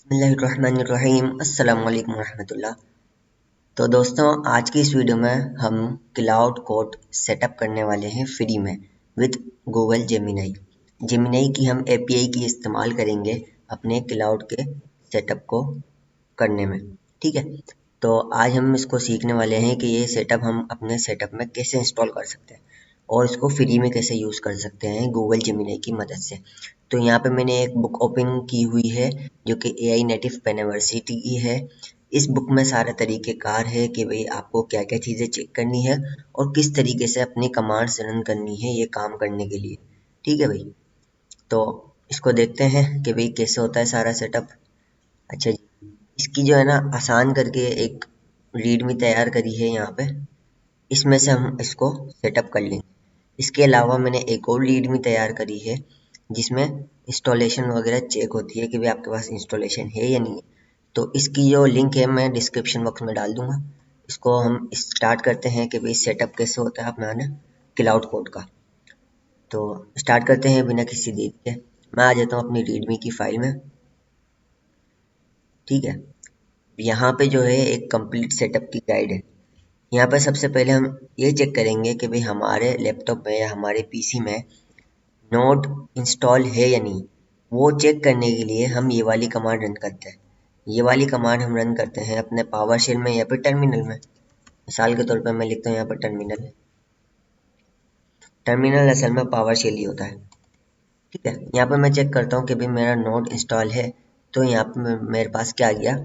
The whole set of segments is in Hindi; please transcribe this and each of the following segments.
बिस्मिल्लाहिर्रहमानिर्रहीम अस्सलाम वालेकुम रहमतुल्लाह। तो दोस्तों, आज की इस वीडियो में हम क्लाउड कोड सेटअप करने वाले हैं फ्री में विद गूगल जेमिनी। जेमिनी की हम एपीआई की इस्तेमाल करेंगे अपने क्लाउड के सेटअप को करने में। ठीक है, तो आज हम इसको सीखने वाले हैं कि ये सेटअप हम अपने सेटअप में कैसे इंस्टॉल कर सकते हैं और इसको फ्री में कैसे यूज़ कर सकते हैं गूगल जेमिनी की मदद से। तो यहाँ पे मैंने एक बुक ओपन की हुई है जो कि एआई नेटिव पेन यूनिवर्सिटी की है। इस बुक में सारे तरीक़ेकार है कि भाई आपको क्या क्या चीज़ें चेक करनी है और किस तरीके से अपनी कमांड्स रन करनी है ये काम करने के लिए। ठीक है भाई, तो इसको देखते हैं कि भाई कैसे होता है सारा सेटअप। अच्छा जी, इसकी जो है ना आसान करके एक रीडमी तैयार करी है यहाँ पे, इसमें से हम इसको सेटअप कर लेंगे। इसके अलावा मैंने एक और रीडमी तैयार करी है जिसमें इंस्टॉलेशन वगैरह चेक होती है कि भाई आपके पास इंस्टॉलेशन है या नहीं है। तो इसकी जो लिंक है मैं डिस्क्रिप्शन बॉक्स में डाल दूंगा। इसको हम स्टार्ट करते हैं कि भाई सेटअप कैसे होता है अपना ना क्लाउड कोड का। तो स्टार्ट करते हैं बिना किसी देरी के। मैं आ जाता हूँ अपनी रीडमी की फाइल में। ठीक है, यहाँ पे जो है एक कंप्लीट सेटअप की गाइड है। यहाँ पर सबसे पहले हम ये चेक करेंगे कि भाई हमारे लैपटॉप में या हमारे पीसी में नोड इंस्टॉल है या नहीं। वो चेक करने के लिए हम ये वाली कमांड रन करते हैं। ये वाली कमांड हम रन करते हैं अपने पावर शेल में या फिर टर्मिनल में। मिसाल के तौर पर मैं लिखता हूँ यहाँ पर टर्मिनल। टर्मिनल असल में पावर शेल ही होता है। ठीक है, यहाँ पर मैं चेक करता हूँ कि भाई मेरा नोड इंस्टॉल है। तो यहाँ पर मेरे पास क्या आ गया,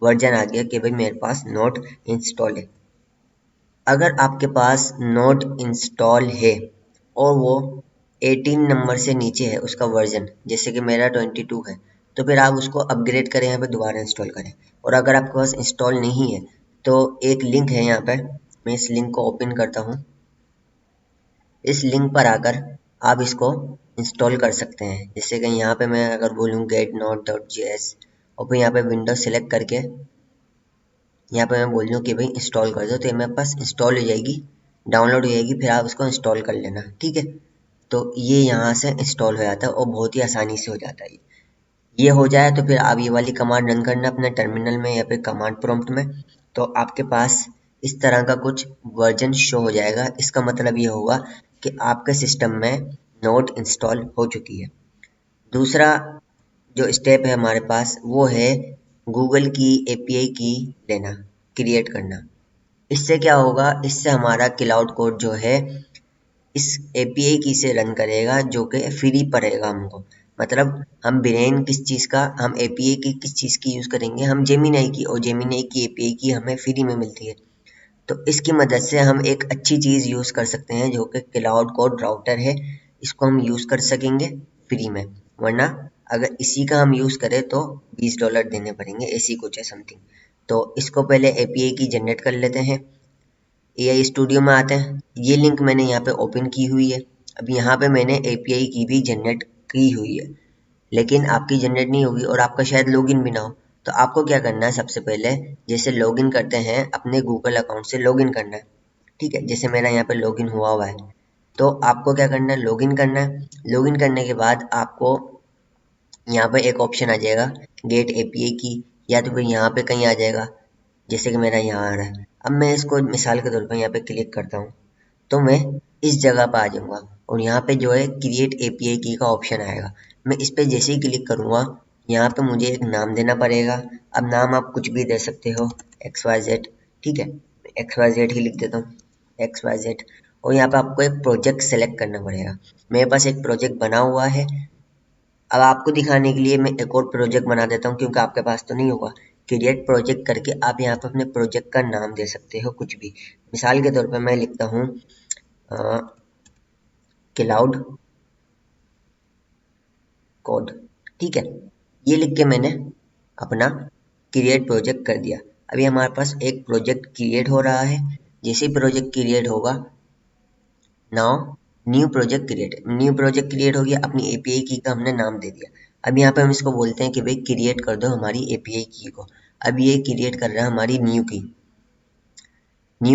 वर्जन आ गया कि भाई मेरे पास नोड इंस्टॉल है। अगर आपके पास नोड इंस्टॉल है और वो 18 नंबर से नीचे है उसका वर्जन, जैसे कि मेरा 22 है, तो फिर आप उसको अपग्रेड करें, यहाँ पे दोबारा इंस्टॉल करें। और अगर आपके पास इंस्टॉल नहीं है तो एक लिंक है यहाँ पे, मैं इस लिंक को ओपन करता हूँ। इस लिंक पर आकर आप इसको इंस्टॉल कर सकते हैं। जैसे कि यहाँ पे मैं अगर बोलूँ गेट node.js और फिर यहाँ पे विंडो सेलेक्ट करके यहाँ पे मैं बोल दूँ कि भाई इंस्टॉल कर दो, तो ये मेरे पास इंस्टॉल हो जाएगी, डाउनलोड हो जाएगी, फिर आप उसको इंस्टॉल कर लेना। ठीक है, तो ये यहाँ से इंस्टॉल हो जाता है और बहुत ही आसानी से हो जाता है। ये हो जाए तो फिर आप ये वाली कमांड रन करना अपने टर्मिनल में या फिर कमांड प्रॉम्प्ट में। तो आपके पास इस तरह का कुछ वर्जन शो हो जाएगा। इसका मतलब ये होगा कि आपके सिस्टम में नोड इंस्टॉल हो चुकी है। दूसरा जो स्टेप है हमारे पास वो है गूगल की एपीआई की लेना, क्रिएट करना। इससे क्या होगा, इससे हमारा क्लाउड कोड जो है इस एपीआई की से रन करेगा जो कि फ्री पड़ेगा हमको। मतलब हम ब्रेन किस चीज़ का, हम एपीआई की किस चीज़ की यूज़ करेंगे, हम जेमिनी की, और जेमिनी की एपीआई की हमें फ्री में मिलती है। तो इसकी मदद से हम एक अच्छी चीज़ यूज़ कर सकते हैं जो कि क्लाउड कोड राउटर है। इसको हम यूज़ कर सकेंगे फ्री में, वरना अगर इसी का हम यूज़ करें तो $20 देने पड़ेंगे, ऐसी कुछ है समथिंग। तो इसको पहले एपीआई की जनरेट कर लेते हैं। एआई स्टूडियो में आते हैं, ये लिंक मैंने यहाँ पे ओपन की हुई है। अब यहाँ पे मैंने एपीआई की भी जनरेट की हुई है, लेकिन आपकी जनरेट नहीं होगी और आपका शायद लॉगिन भी ना हो। तो आपको क्या करना है, सबसे पहले जैसे लॉगिन करते हैं अपने गूगल अकाउंट से लॉगिन करना है। ठीक है, जैसे मेरा यहाँ पे लॉगिन हुआ है, तो आपको क्या करना है, लॉगिन करना है। लॉगिन करने के बाद आपको यहाँ पे एक ऑप्शन आ जाएगा गेट एपीआई की, या तो फिर यहाँ पे कहीं आ जाएगा, जैसे कि मेरा यहाँ आ रहा है। अब मैं इसको मिसाल के तौर पर यहाँ पे क्लिक करता हूँ तो मैं इस जगह पर आ जाऊँगा और यहाँ पे जो है क्रिएट एपीआई की का ऑप्शन आएगा। मैं इस पे जैसे ही क्लिक करूँगा यहाँ पे मुझे एक नाम देना पड़ेगा। अब नाम आप कुछ भी दे सकते हो, XYZ। ठीक है, XYZ ही लिख देता हूँ, XYZ। और यहाँ पे आपको एक प्रोजेक्ट सेलेक्ट करना पड़ेगा। मेरे पास एक प्रोजेक्ट बना हुआ है। अब आपको दिखाने के लिए मैं एक और प्रोजेक्ट बना देता हूँ क्योंकि आपके पास तो नहीं होगा। क्रिएट प्रोजेक्ट करके आप यहाँ पे अपने प्रोजेक्ट का नाम दे सकते हो कुछ भी। मिसाल के तौर पर मैं लिखता हूँ क्लाउड कोड। ठीक है, ये लिख के मैंने अपना क्रिएट प्रोजेक्ट कर दिया। अभी हमारे पास एक प्रोजेक्ट क्रिएट हो रहा है। जैसे प्रोजेक्ट क्रिएट होगा, नाउ न्यू प्रोजेक्ट क्रिएट हो गया, अपनी एपीआई की का हमने नाम दे दिया। अब यहाँ पे हम इसको बोलते हैं कि भाई क्रिएट कर दो हमारी एपीआई की को। अब ये क्रिएट कर रहा है हमारी न्यू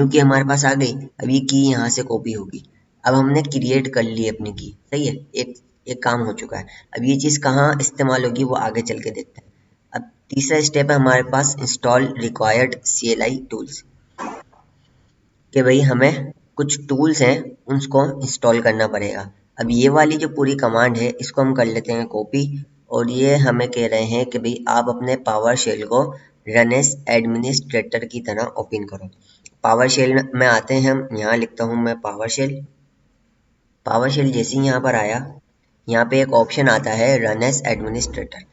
की हमारे पास आ गई। अब ये की यहाँ से कॉपी होगी। अब हमने क्रिएट कर ली अपनी की, सही है, एक एक काम हो चुका है। अब ये चीज़ कहाँ इस्तेमाल होगी वो आगे चल के देखते हैं। अब तीसरा स्टेप है हमारे पास इंस्टॉल रिक्वायर्ड CLI टूल्स, कि भाई हमें कुछ टूल्स हैं उसको इंस्टॉल करना पड़ेगा। अब ये वाली जो पूरी कमांड है इसको हम कर लेते हैं कॉपी, और ये हमें कह रहे हैं कि भाई आप अपने पावर शेल को रन एज एडमिनिस्ट्रेटर की तरह ओपन करो। पावर शेल में आते हैं हम, यहाँ लिखता हूँ मैं पावर शेल। पावर शेल जैसे ही यहाँ पर आया, यहाँ पे एक ऑप्शन आता है रन एज एडमिनिस्ट्रेटर,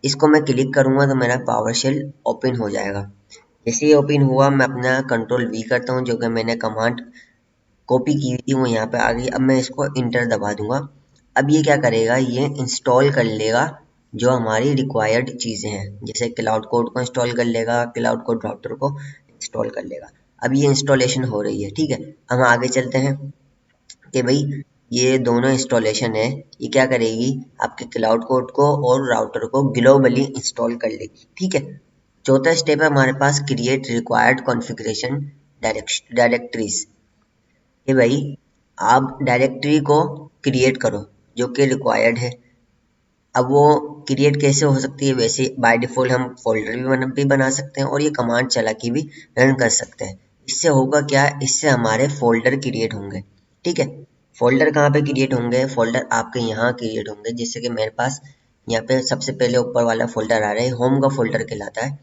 इसको मैं क्लिक करूंगा तो मेरा पावर शेल ओपन हो जाएगा। जैसे ही ओपन हुआ मैं अपना कंट्रोल V करता हूँ, जो कि मैंने कमांड कॉपी की हुई थी वो यहाँ पे आ गई। अब मैं इसको इंटर दबा दूंगा। अब ये क्या करेगा, ये इंस्टॉल कर लेगा जो हमारी रिक्वायर्ड चीज़ें हैं, जैसे क्लाउड कोड को इंस्टॉल कर लेगा, क्लाउड कोड राउटर को इंस्टॉल कर लेगा। अब ये इंस्टॉलेशन हो रही है, ठीक है। हम आगे चलते हैं कि भाई ये दोनों इंस्टॉलेशन है, ये क्या करेगी, आपके क्लाउड कोड को और राउटर को ग्लोबली इंस्टॉल कर लेगी, ठीक है। चौथा स्टेप है हमारे पास क्रिएट रिक्वायर्ड कॉन्फ़िगरेशन डायरेक्टरीज, कि भाई आप डायरेक्टरी को क्रिएट करो जो कि रिक्वायर्ड है। अब वो क्रिएट कैसे हो सकती है, वैसे बाय डिफ़ॉल्ट हम फोल्डर भी बना सकते हैं और ये कमांड चला के भी रन कर सकते हैं। इससे होगा क्या, इससे हमारे फोल्डर क्रिएट होंगे, ठीक है। फोल्डर कहाँ पे क्रिएट होंगे, फोल्डर आपके यहाँ क्रिएट होंगे। जैसे कि मेरे पास यहाँ पे सबसे पहले ऊपर वाला फोल्डर आ रहा है, होम का फोल्डर कहलाता है।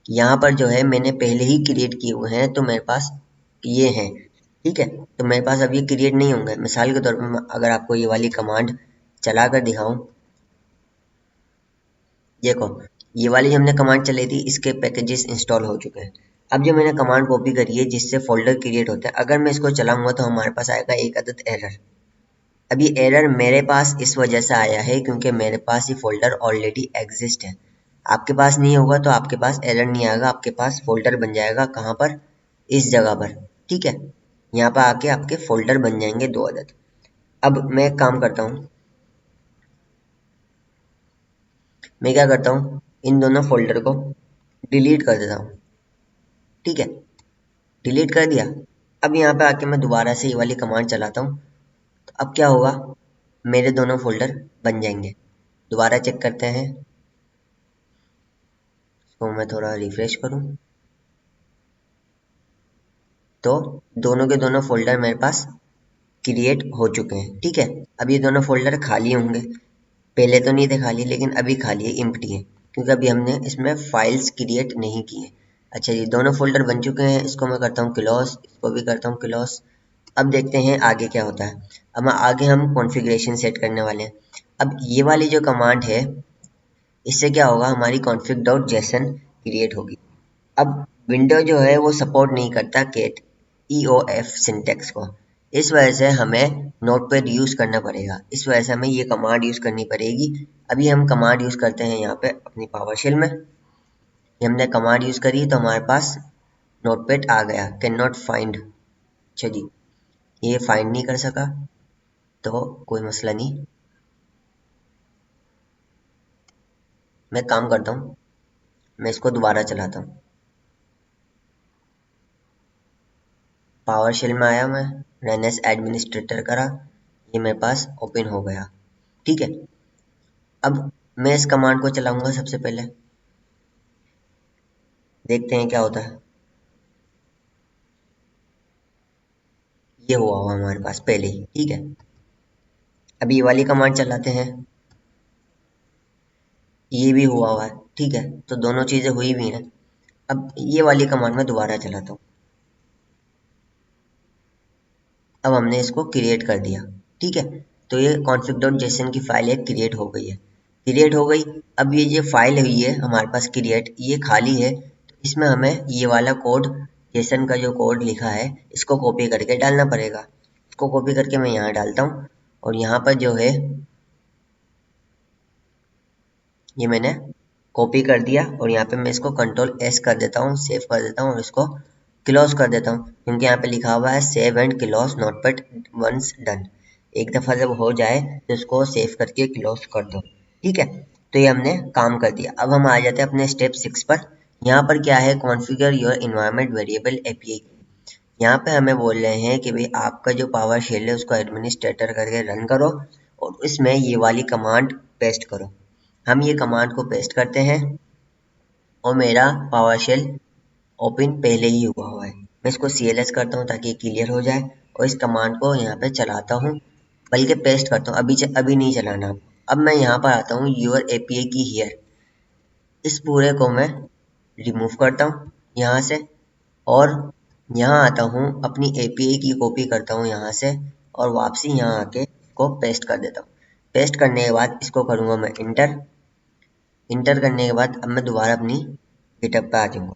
यहाँ पर जो है मैंने पहले ही क्रिएट किए हुए हैं, तो मेरे पास ये हैं, ठीक है। तो मेरे पास अब ये क्रिएट नहीं होंगे। मिसाल के तौर पर मैं अगर आपको ये वाली कमांड चला कर दिखाऊं, देखो ये वाली हमने कमांड चलाई थी, इसके पैकेजेस इंस्टॉल हो चुके हैं। अब जो मैंने कमांड कॉपी करी है जिससे फोल्डर क्रिएट होता है, अगर मैं इसको चलाऊंगा तो हमारे पास आएगा एक अदद एरर। अब ये एरर मेरे पास इस वजह से आया है क्योंकि मेरे पास ये फोल्डर ऑलरेडी एग्जिस्ट है। आपके पास नहीं होगा तो आपके पास एरर नहीं आएगा, आपके पास फोल्डर बन जाएगा। कहाँ पर, इस जगह पर, ठीक है। यहाँ पर आके आपके फोल्डर बन जाएंगे 2 अदद। अब मैं एक काम करता हूँ, मैं क्या करता हूँ, इन दोनों फोल्डर को डिलीट कर देता हूँ, ठीक है। डिलीट कर दिया। अब यहाँ पे आके मैं दोबारा से ये वाली कमांड चलाता हूँ, तो अब क्या होगा, मेरे दोनों फोल्डर बन जाएंगे। दोबारा चेक करते हैं, तो मैं थोड़ा रिफ्रेश करूँ तो दोनों के दोनों फोल्डर मेरे पास क्रिएट हो चुके हैं, ठीक है। अब ये दोनों फोल्डर खाली होंगे, पहले तो नहीं थे खाली लेकिन अभी खाली है, एम्प्टी है, क्योंकि अभी हमने इसमें फाइल्स क्रिएट नहीं की है। अच्छा ये दोनों फोल्डर बन चुके हैं, इसको मैं करता हूँ क्लोज, इसको भी करता हूँ क्लोज। अब देखते हैं आगे क्या होता है। अब आगे हम कॉन्फ़िगरेशन सेट करने वाले हैं। अब ये वाली जो कमांड है, इससे क्या होगा, हमारी config डॉट जेसन क्रिएट होगी। अब विंडो जो है वो सपोर्ट नहीं करता कैट EOF सिंटेक्स को, इस वजह से हमें नोटपैड यूज़ करना पड़ेगा, इस वजह से हमें ये कमांड यूज़ करनी पड़ेगी। अभी हम कमांड यूज़ करते हैं यहाँ पे अपनी पावर शेल में। ये हमने कमांड यूज़ करी तो हमारे पास नोटपैड आ गया, कैन नॉट फाइंड। अच्छा जी, ये फाइंड नहीं कर सका तो कोई मसला नहीं, मैं काम करता हूँ, मैं इसको दोबारा चलाता हूँ। पावर शेल में आया, मैं रन एज एडमिनिस्ट्रेटर करा, ये मेरे पास ओपन हो गया, ठीक है। अब मैं इस कमांड को चलाऊंगा सबसे पहले, देखते हैं क्या होता है। ये हुआ हुआ हमारे पास पहले ही, ठीक है। अब ये वाली कमांड चलाते हैं, ये भी हुआ हुआ है, ठीक है। तो दोनों चीजें हुई भी हैं। अब ये वाली कमांड में दोबारा चलाता हूँ। अब हमने इसको क्रिएट कर दिया, ठीक है। तो ये config.json की फाइल एक क्रिएट हो गई है, क्रिएट हो गई। अब ये जो फाइल हुई है हमारे पास क्रिएट, ये खाली है, तो इसमें हमें ये वाला कोड, जेसन का जो कोड लिखा है इसको कॉपी करके डालना पड़ेगा। इसको कॉपी करके मैं यहाँ डालता हूँ, और यहाँ पर जो है ये मैंने कॉपी कर दिया, और यहाँ पे मैं इसको कंट्रोल S कर देता हूँ, सेव कर देता हूँ, और इसको क्लोज कर देता हूँ, क्योंकि यहाँ पे लिखा हुआ है save and close notepad once done. एक दफ़ा जब हो जाए तो इसको सेव करके क्लोज कर दो, ठीक है। तो ये हमने काम कर दिया। अब हम आ जाते हैं अपने स्टेप 6 पर। यहाँ पर क्या है, configure your environment variable API। यहाँ पे हमें बोल रहे हैं कि भाई आपका जो पावर शेल है उसको एडमिनिस्ट्रेटर करके रन करो, और इसमें ये वाली कमांड पेस्ट करो। हम ये कमांड को पेस्ट करते हैं, और मेरा पावर शेल ओपन पहले ही हुआ हुआ है। मैं इसको CLS करता हूँ ताकि क्लियर हो जाए और इस कमांड को यहाँ पे चलाता हूँ, बल्कि पेस्ट करता हूँ। अभी नहीं चलाना। अब मैं यहाँ पर आता हूँ यूर API की हियर। इस पूरे को मैं रिमूव करता हूँ यहाँ से और यहाँ आता हूँ अपनी API की कॉपी करता हूँ यहाँ से और वापसी यहाँ आके इसको पेस्ट कर देता हूँ। पेस्ट करने के बाद इसको करूँगा मैं इंटर। इंटर करने के बाद अब मैं दोबारा अपनी गिटहब पे आ जाऊँगा।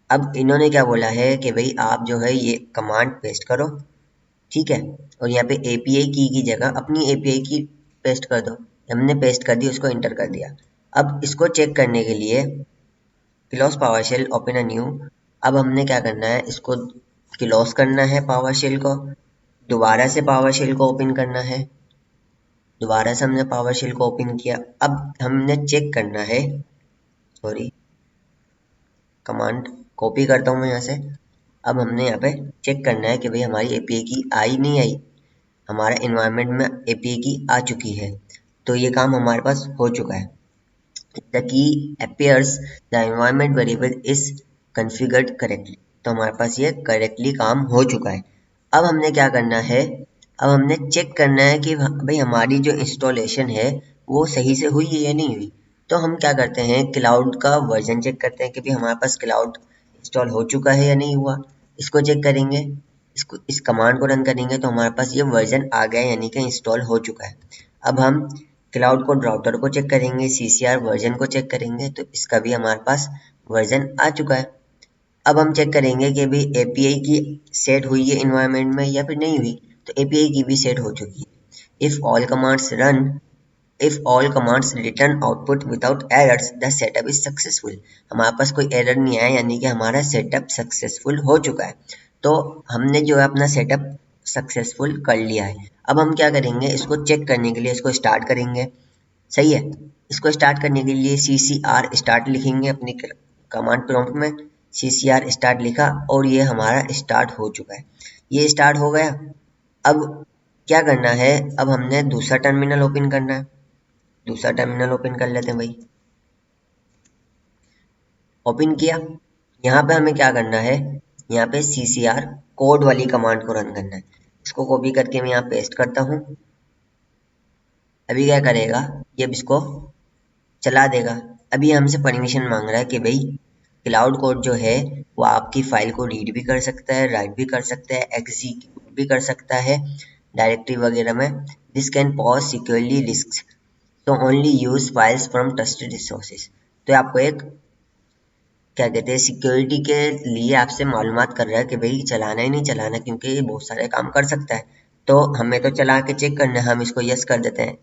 अब इन्होंने क्या बोला है कि भाई आप जो है ये कमांड पेस्ट करो, ठीक है, और यहाँ पे API की जगह अपनी API की पेस्ट कर दो। हमने पेस्ट कर दी, उसको इंटर कर दिया। अब इसको चेक करने के लिए close PowerShell open a new. अब हमने क्या करना है, इसको क्लोज करना है पावरशेल को, दोबारा से पावरशेल को ओपन करना है। दोबारा से हमने पावरशेल को ओपन किया। अब हमने चेक करना है, सॉरी कमांड कॉपी करता हूँ मैं यहाँ से। अब हमने यहाँ पे चेक करना है कि भाई हमारी API की आई नहीं आई। हमारा इन्वायरमेंट में API की आ चुकी है, तो ये काम हमारे पास हो चुका है। The key appears the environment variable is configured correctly। तो हमारे पास ये करेक्टली काम हो चुका है। अब हमने क्या करना है, अब हमने चेक करना है कि भाई हमारी जो इंस्टॉलेशन है वो सही से हुई है या नहीं हुई। तो हम क्या करते हैं, क्लाउड का वर्जन चेक करते हैं कि भाई हमारे पास क्लाउड इंस्टॉल हो चुका है या नहीं हुआ। इसको चेक करेंगे, इसको इस कमांड को रन करेंगे तो हमारे पास ये वर्जन आ गया यानी कि इंस्टॉल हो चुका है। अब हम क्लाउड कोड राउटर को चेक करेंगे, CCR वर्जन को चेक करेंगे, तो इसका भी हमारे पास वर्जन आ चुका है। अब हम चेक करेंगे कि भाई API की सेट हुई है इन्वायरमेंट में या फिर नहीं हुई। तो API की भी सेट हो चुकी है। If all commands return output without errors the setup is successful. हमारे पास कोई एरर नहीं आया यानी कि हमारा सेटअप सक्सेसफुल हो चुका है। तो हमने जो है अपना सेटअप सक्सेसफुल कर लिया है। अब हम क्या करेंगे, इसको चेक करने के लिए इसको स्टार्ट करेंगे, सही है। इसको स्टार्ट करने के लिए CCR स्टार्ट लिखेंगे अपनी कमांड प्रॉम्प्ट में। CCR स्टार्ट लिखा और ये हमारा स्टार्ट हो चुका है। ये स्टार्ट हो गया। अब क्या करना है, अब हमने दूसरा टर्मिनल ओपन करना है। दूसरा टर्मिनल ओपन कर लेते हैं भाई। ओपन किया। यहाँ पे हमें क्या करना है, यहाँ पे CCR कोड वाली कमांड को रन करना है। इसको कॉपी करके मैं यहाँ पेस्ट करता हूँ। अभी क्या करेगा, ये इसको चला देगा। अभी हमसे परमिशन मांग रहा है कि भाई क्लाउड कोड जो है वो आपकी फाइल को रीड भी कर सकता है, राइट भी कर सकता है, एग्जीक्यूट भी कर सकता है डायरेक्टरी वगैरह में। This can pose securely risk, तो only use files from trusted resources. तो आपको एक क्या कहते हैं, सिक्योरिटी के लिए आपसे मालूमात कर रहा है कि भाई चलाना ही नहीं चलाना, क्योंकि ये बहुत सारे काम कर सकता है। तो हमें तो चला के चेक करना है, हम इसको यस कर देते हैं।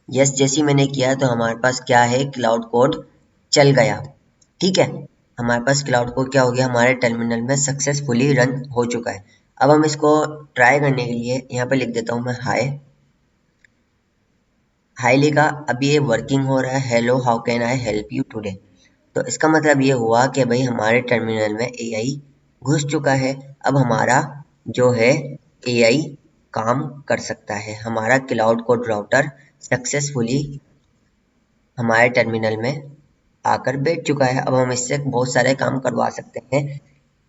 यस जैसी मैंने किया तो हमारे पास क्या है, क्लाउड कोड चल गया, ठीक है। हमारे पास क्लाउड कोड क्या हो गया, हमारे टर्मिनल में सक्सेसफुली रन हो चुका है। अब हम इसको ट्राई करने के लिए यहाँ पे लिख देता हूँ मैं हाय। हाय लिखा, अभी ये वर्किंग हो रहा है। Hello how can I help you today. तो इसका मतलब ये हुआ कि भाई हमारे टर्मिनल में AI घुस चुका है। अब हमारा जो है AI काम कर सकता है। हमारा क्लाउड कोड राउटर सक्सेसफुली हमारे टर्मिनल में आकर बैठ चुका है। अब हम इससे बहुत सारे काम करवा सकते हैं।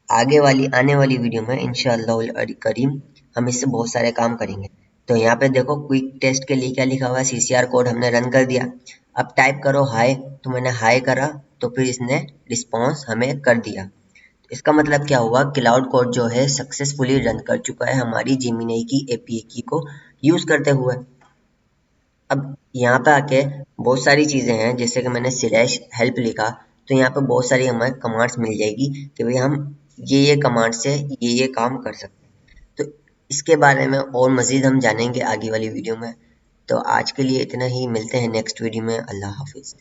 आने वाली वीडियो में इंशाअल्लाह करीम हम इससे बहुत सारे काम करेंगे। तो यहाँ पे देखो क्विक टेस्ट के लिए क्या लिखा हुआ है, CCR कोड हमने रन कर दिया। अब टाइप करो हाय, तो मैंने हाय करा तो फिर इसने रिस्पॉन्स हमें कर दिया। इसका मतलब क्या हुआ, क्लाउड कोड जो है सक्सेसफुली रन कर चुका है हमारी जेमिनी की API की को यूज करते हुए। अब यहाँ पे आके बहुत सारी चीजें हैं, जैसे कि मैंने स्लैश हेल्प लिखा, तो यहाँ पे बहुत सारी हमें कमांड्स मिल जाएगी कि भाई हम ये कमांड से ये काम कर सकते हैं। तो इसके बारे में और मजीद हम जानेंगे आगे वाली वीडियो में। तो आज के लिए इतना ही, मिलते हैं नेक्स्ट वीडियो में। अल्लाह हाफिज।